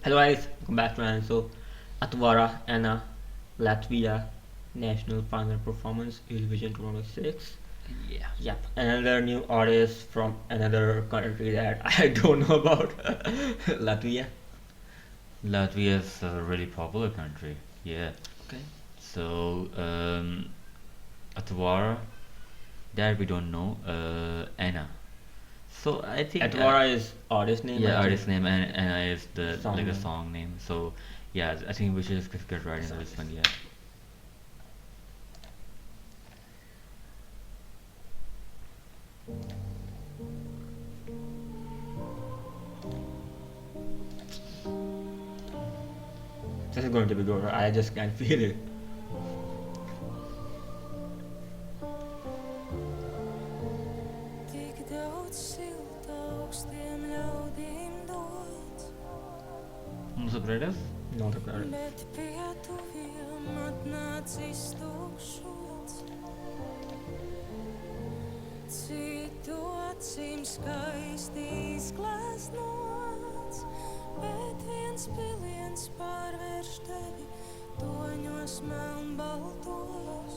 Hello guys, welcome back to an so Atvara Anna Latvia National Final Performance Eurovision 2006. Yeah. Yep, another new artist from another country that I don't know about. Latvia. Latvia is a really popular country. Yeah. Okay. So, Atwara, that we don't know. Anna. So I think, Atvara is artist name, I yeah, think. artist name and Anna is the Song like a name. song name. So, yeah, I think we should just get right into this one. Yeah. This is going to be good. I just can feel it. Tik daudz siltu augstiem ļaudīm dots, So greatest. Not a crowd. bet pie tuviem atnācis tukšots. Citu acīm skaisti izgleznots, bet viens piliens pārvērš tevi toņos melnbaltos.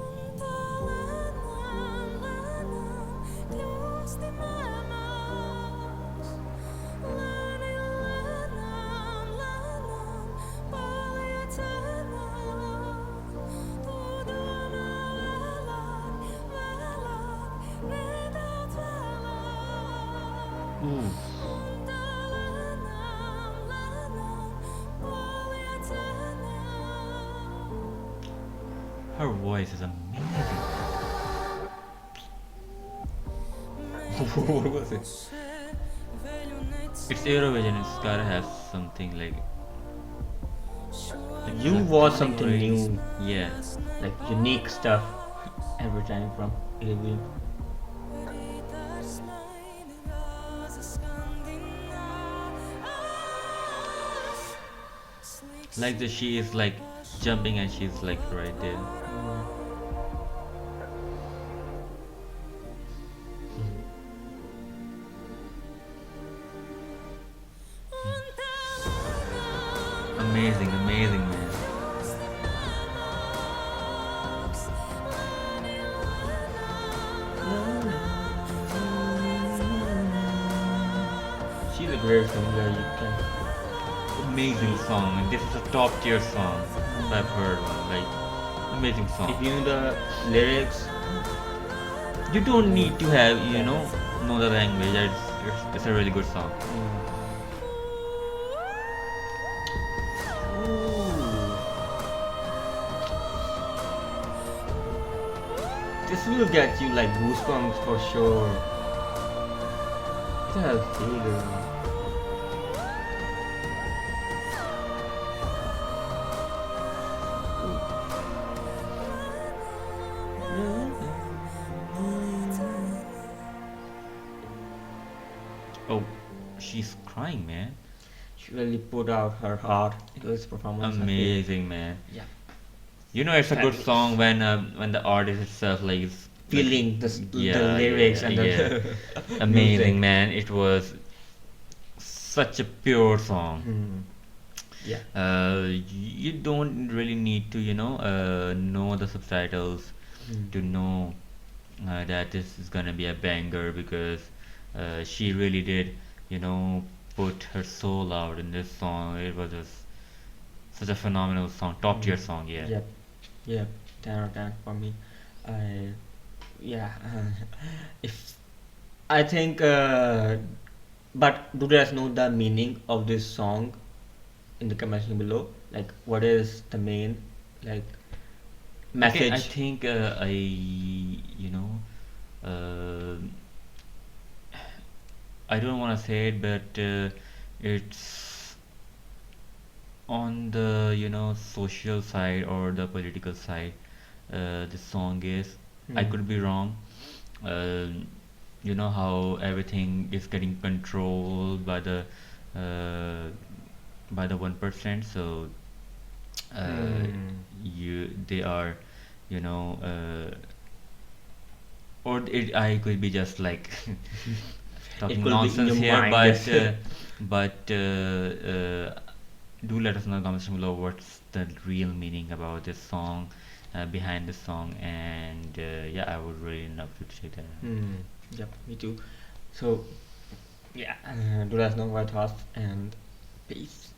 Un tā lēnām, lēnām kļūsti mēmāks. Lēni, lēnām, lēnām paliec ēnāk. Tu domā vēlāk, vēlāk, nedaudz vēlāk. Ooh. Un tā lēnām, lēnām paliec ēnāk. Her voice is amazing. What was it? It's Eurovision. It's gotta have something like You watch something new, yeah. like unique stuff every time from Eurovision. Like she is like jumping and she's like right there. Amazing, amazing, man. She's a great singer. You can. Amazing song. This is a top tier song. I've heard one. Like amazing song. If you know the lyrics, You don't need to have know the language. It's a really good song. this will get you like goosebumps for sure. What the hell, girl? Oh, she's crying, man. She really put out her heart into this performance. I feel. Amazing, man. Yeah. You know, it's a good Fabulous. song when the artist itself like is Feeling the lyrics and the amazing, music. man. It was such a pure song. Hmm. Yeah. You don't really need to know the subtitles Hmm. to know that this is gonna be a banger because she really did put her soul out in this song. It was just such a phenomenal song, top tier song. Yeah. Yep. Yep. 10 out of 10 for me. I yeah. If I think, but do you guys know the meaning of this song in the comment section below? Like, what is the main like Okay, I message? think uh, I don't want to say it, but it's on the social side or the political side. The song is. I Hmm. could be wrong. Uh, you know how everything is getting controlled uh, by the 1%. So uh, Hmm. they are you know or I could be just like It talking could be in nonsense your here, mind. but do let us know in the comments below what's the real meaning about this song, behind this song, and yeah, I would really love to check that out. Hmm. Yep, me too. So, yeah, do let us know your thoughts and peace.